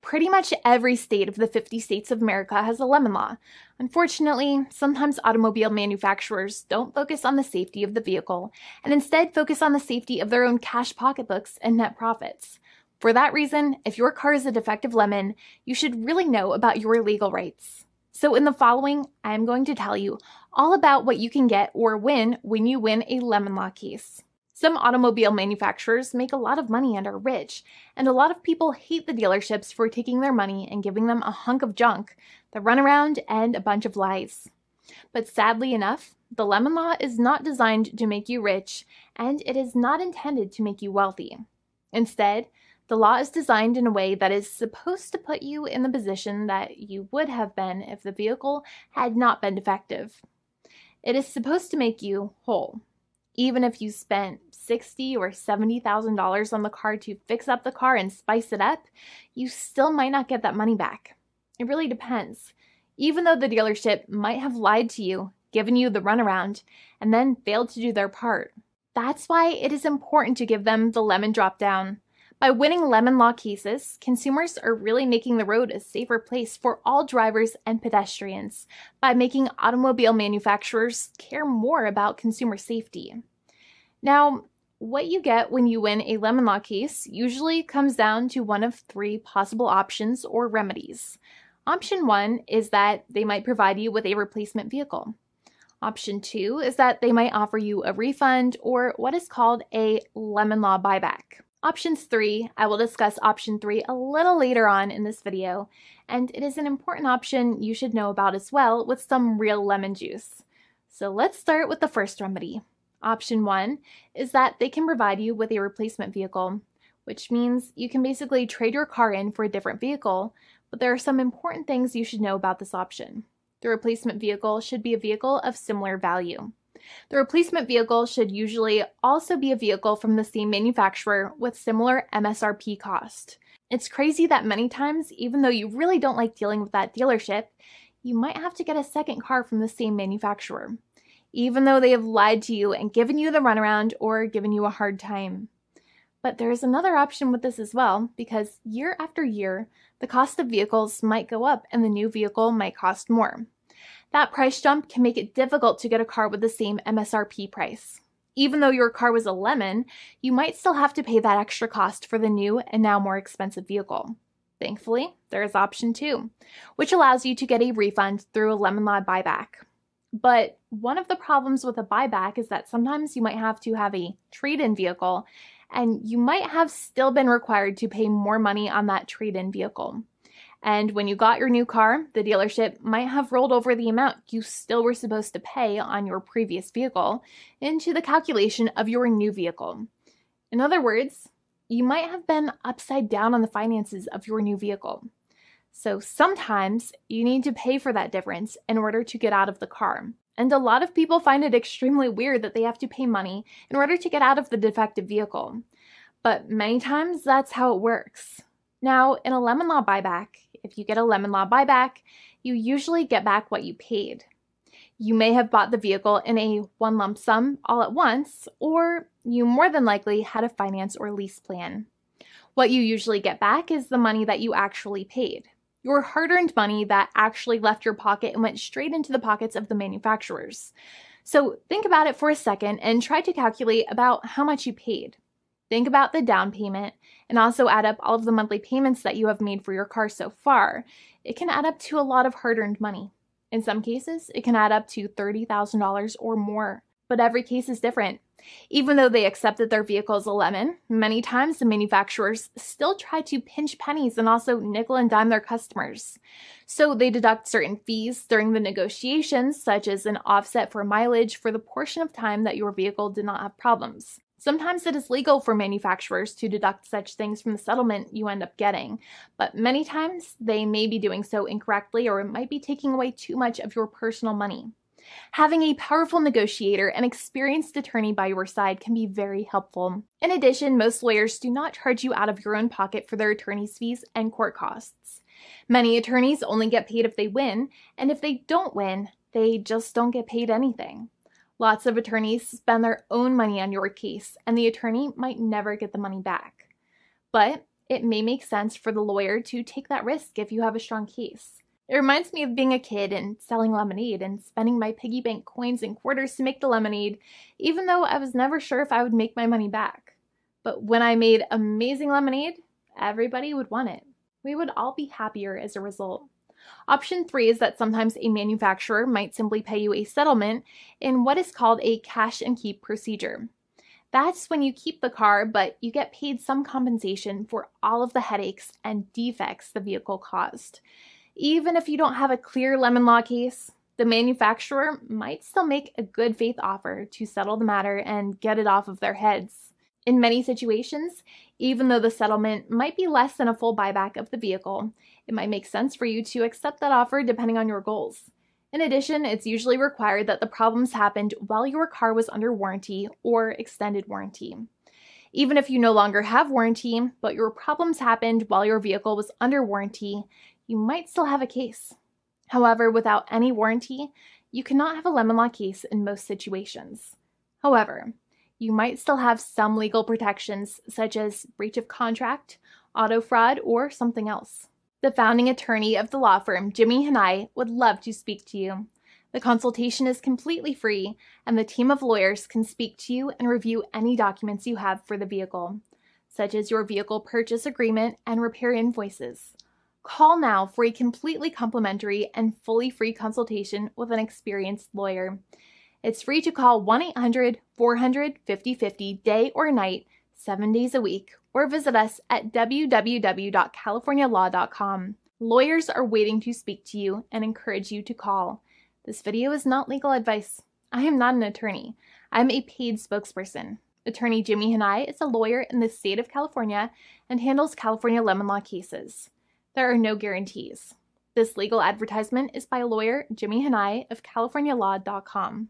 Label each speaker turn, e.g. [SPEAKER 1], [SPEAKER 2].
[SPEAKER 1] Pretty much every state of the 50 states of America has a lemon law. Unfortunately, sometimes automobile manufacturers don't focus on the safety of the vehicle and instead focus on the safety of their own cash pocketbooks and net profits. For that reason, if your car is a defective lemon, you should really know about your legal rights. So in the following, I am going to tell you all about what you can get or win when you win a lemon law case. Some automobile manufacturers make a lot of money and are rich, and a lot of people hate the dealerships for taking their money and giving them a hunk of junk, the runaround, and a bunch of lies. But sadly enough, the lemon law is not designed to make you rich, and it is not intended to make you wealthy. Instead, the law is designed in a way that is supposed to put you in the position that you would have been if the vehicle had not been defective. It is supposed to make you whole. Even if you spent $60,000 or $70,000 on the car to fix up the car and spice it up, you still might not get that money back. It really depends. Even though the dealership might have lied to you, given you the runaround, and then failed to do their part. That's why it is important to give them the lemon drop down. By winning lemon law cases, consumers are really making the road a safer place for all drivers and pedestrians by making automobile manufacturers care more about consumer safety. Now, what you get when you win a lemon law case usually comes down to one of three possible options or remedies. Option 1 is that they might provide you with a replacement vehicle. Option 2 is that they might offer you a refund or what is called a lemon law buyback. Options 3, I will discuss option 3 a little later on in this video, and it is an important option you should know about as well with some real lemon juice. So let's start with the first remedy. Option 1 is that they can provide you with a replacement vehicle, which means you can basically trade your car in for a different vehicle, but there are some important things you should know about this option. The replacement vehicle should be a vehicle of similar value. The replacement vehicle should usually also be a vehicle from the same manufacturer with similar MSRP cost. It's crazy that many times, even though you really don't like dealing with that dealership, you might have to get a second car from the same manufacturer, even though they have lied to you and given you the runaround or given you a hard time. But there's another option with this as well, because year after year, the cost of vehicles might go up and the new vehicle might cost more. That price jump can make it difficult to get a car with the same MSRP price. Even though your car was a lemon, you might still have to pay that extra cost for the new and now more expensive vehicle. Thankfully, there is option 2, which allows you to get a refund through a lemon law buyback. But one of the problems with a buyback is that sometimes you might have to have a trade-in vehicle, and you might have still been required to pay more money on that trade-in vehicle. And when you got your new car, the dealership might have rolled over the amount you still were supposed to pay on your previous vehicle into the calculation of your new vehicle. In other words, you might have been upside down on the finances of your new vehicle. So sometimes you need to pay for that difference in order to get out of the car. And a lot of people find it extremely weird that they have to pay money in order to get out of the defective vehicle. But many times that's how it works. Now, in a lemon law buyback, if you get a lemon law buyback, you usually get back what you paid. You may have bought the vehicle in a one lump sum all at once, or you more than likely had a finance or lease plan. What you usually get back is the money that you actually paid. Your hard-earned money that actually left your pocket and went straight into the pockets of the manufacturers. So think about it for a second and try to calculate about how much you paid. Think about the down payment and also add up all of the monthly payments that you have made for your car so far. It can add up to a lot of hard-earned money. In some cases, it can add up to $30,000 or more, but every case is different. Even though they accept that their vehicle is a lemon, many times the manufacturers still try to pinch pennies and also nickel and dime their customers. So they deduct certain fees during the negotiations, such as an offset for mileage for the portion of time that your vehicle did not have problems. Sometimes it is legal for manufacturers to deduct such things from the settlement you end up getting, but many times they may be doing so incorrectly or it might be taking away too much of your personal money. Having a powerful negotiator and experienced attorney by your side can be very helpful. In addition, most lawyers do not charge you out of your own pocket for their attorney's fees and court costs. Many attorneys only get paid if they win, and if they don't win, they just don't get paid anything. Lots of attorneys spend their own money on your case, and the attorney might never get the money back. But it may make sense for the lawyer to take that risk if you have a strong case. It reminds me of being a kid and selling lemonade and spending my piggy bank coins and quarters to make the lemonade, even though I was never sure if I would make my money back. But when I made amazing lemonade, everybody would want it. We would all be happier as a result. Option 3 is that sometimes a manufacturer might simply pay you a settlement in what is called a cash and keep procedure. That's when you keep the car, but you get paid some compensation for all of the headaches and defects the vehicle caused. Even if you don't have a clear lemon law case, the manufacturer might still make a good faith offer to settle the matter and get it off of their heads. In many situations, even though the settlement might be less than a full buyback of the vehicle, it might make sense for you to accept that offer depending on your goals. In addition, it's usually required that the problems happened while your car was under warranty or extended warranty. Even if you no longer have warranty, but your problems happened while your vehicle was under warranty, you might still have a case. However, without any warranty, you cannot have a lemon law case in most situations. However, you might still have some legal protections such as breach of contract, auto fraud, or something else. The founding attorney of the law firm, Jimmy and I, would love to speak to you. The consultation is completely free, and the team of lawyers can speak to you and review any documents you have for the vehicle, such as your vehicle purchase agreement and repair invoices. Call now for a completely complimentary and fully free consultation with an experienced lawyer. It's free to call 1-800-400-5050 day or night, 7 days a week, or visit us at www.californialaw.com. Lawyers are waiting to speak to you and encourage you to call. This video is not legal advice. I am not an attorney. I'm a paid spokesperson. Attorney Jimmy Hanai is a lawyer in the state of California and handles California lemon law cases. There are no guarantees. This legal advertisement is by lawyer Jimmy Hanai of CaliforniaLaw.com.